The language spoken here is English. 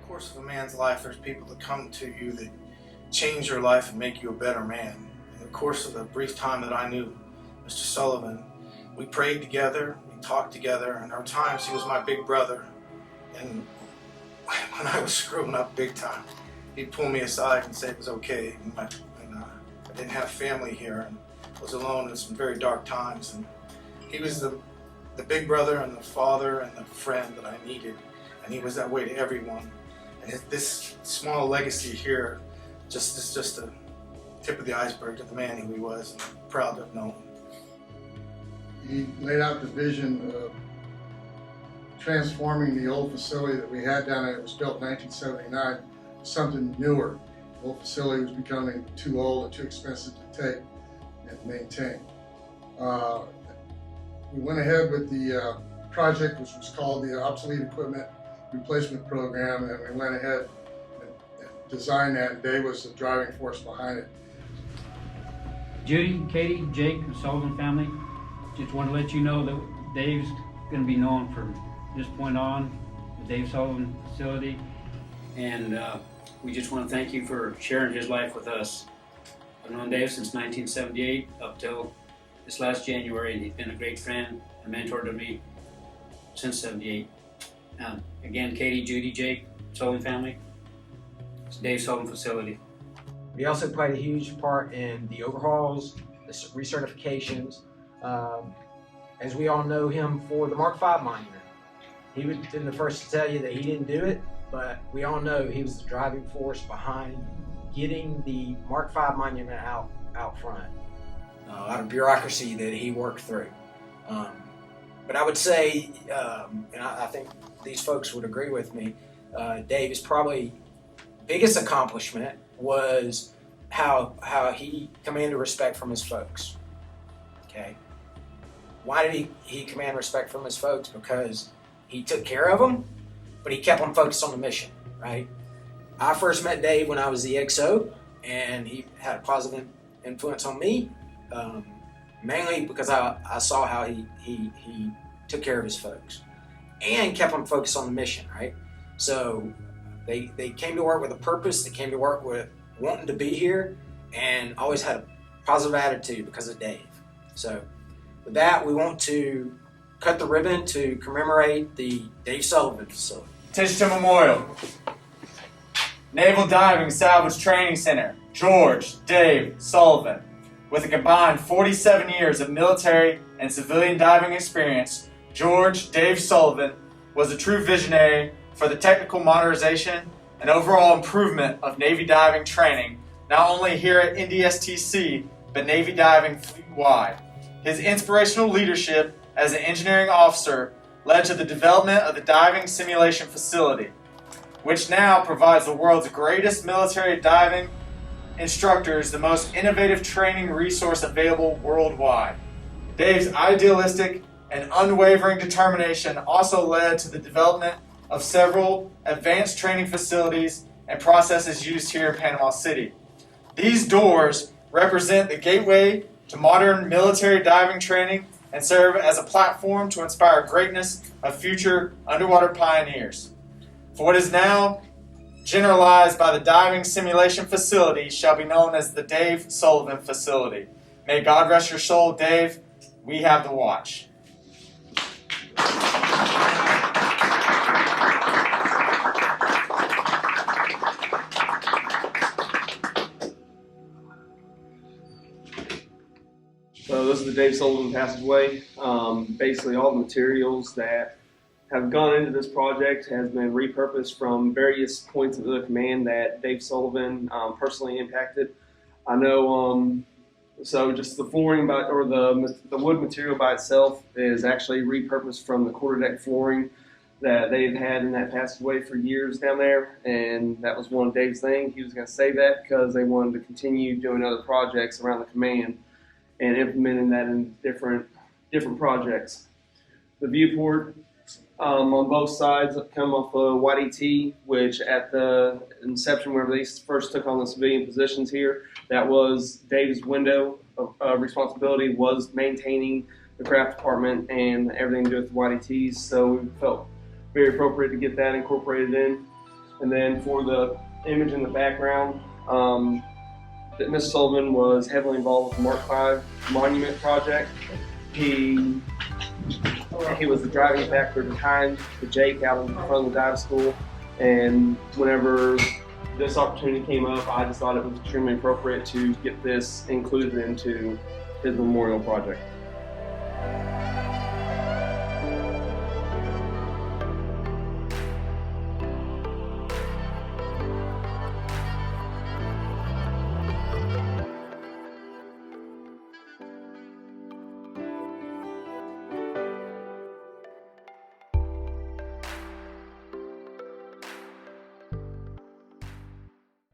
course of a man's life, there's people that come to you that change your life and make you a better man. In the course of the brief time that I knew Mr. Sullivan, we prayed together, we talked together, and there were times he was my big brother. And when I was screwing up big time, he'd pull me aside and say it was okay. And I didn't have family here and was alone in some very dark times. And he was the big brother and the father and the friend that I needed. And he was that way to everyone. And this small legacy here is just the tip of the iceberg to the man who he was, and I'm proud to have known him. He laid out the vision of transforming the old facility that we had down there. It was built in 1979, something newer. The old facility was becoming too old and too expensive to take and maintain. We went ahead with the project, which was called the Obsolete Equipment Replacement Program, and we went ahead and designed that, and Dave was the driving force behind it. Judy, Katie, Jake, the Sullivan family, just want to let you know that Dave's going to be known from this point on, the Dave Sullivan facility, and we just want to thank you for sharing his life with us. I've known Dave since 1978 up till this last January, and he's been a great friend and mentor to me since '78. Again, Katie, Judy, Jake, Sullivan family, it's Dave Sullivan facility. He also played a huge part in the overhauls, the recertifications. As we all know him for the Mark V monument. He would have been the first to tell you that he didn't do it, but we all know he was the driving force behind getting the Mark V monument out front. A lot of bureaucracy that he worked through. But I would say, and I think these folks would agree with me, Dave's probably biggest accomplishment was how he commanded respect from his folks. Okay. Why did he command respect from his folks? Because he took care of them, but he kept them focused on the mission, right? I first met Dave when I was the XO, and he had a positive influence on me, mainly because I saw how he took care of his folks and kept them focused on the mission, right? So they came to work with a purpose, they came to work with wanting to be here, and always had a positive attitude because of Dave. So with that, we want to cut the ribbon to commemorate the Dave Sullivan facility. Attention to Memorial. Naval Diving Salvage Training Center, George Dave Sullivan. With a combined 47 years of military and civilian diving experience, George Dave Sullivan was a true visionary for the technical modernization and overall improvement of Navy diving training, not only here at NDSTC, but Navy diving fleet-wide. His inspirational leadership as an engineering officer led to the development of the diving simulation facility, which now provides the world's greatest military diving instructors the most innovative training resource available worldwide. Dave's idealistic and unwavering determination also led to the development of several advanced training facilities and processes used here in Panama City. These doors represent the gateway to modern military diving training and serve as a platform to inspire greatness of future underwater pioneers. For what is now generalized by the diving simulation facility shall be known as the Dave Sullivan facility. May God rest your soul, Dave. We have the watch. So this is the Dave Sullivan passageway. Basically all the materials that have gone into this project has been repurposed from various points of the command that Dave Sullivan personally impacted. I know, so just the flooring or the wood material by itself is actually repurposed from the quarterdeck flooring that they've had in that passageway for years down there, and that was one of Dave's things. He was going to save that because they wanted to continue doing other projects around the command and implementing that in different projects. The viewport on both sides come off of YDT, which at the inception, whenever they first took on the civilian positions here, that was Dave's window of responsibility, was maintaining the craft department and everything to do with the YDTs. So we felt very appropriate to get that incorporated in. And then for the image in the background, that Mr. Sullivan was heavily involved with the Mark V Monument project. He was the driving factor behind the Jake out in front of the dive school. And whenever this opportunity came up, I just thought it was extremely appropriate to get this included into his memorial project.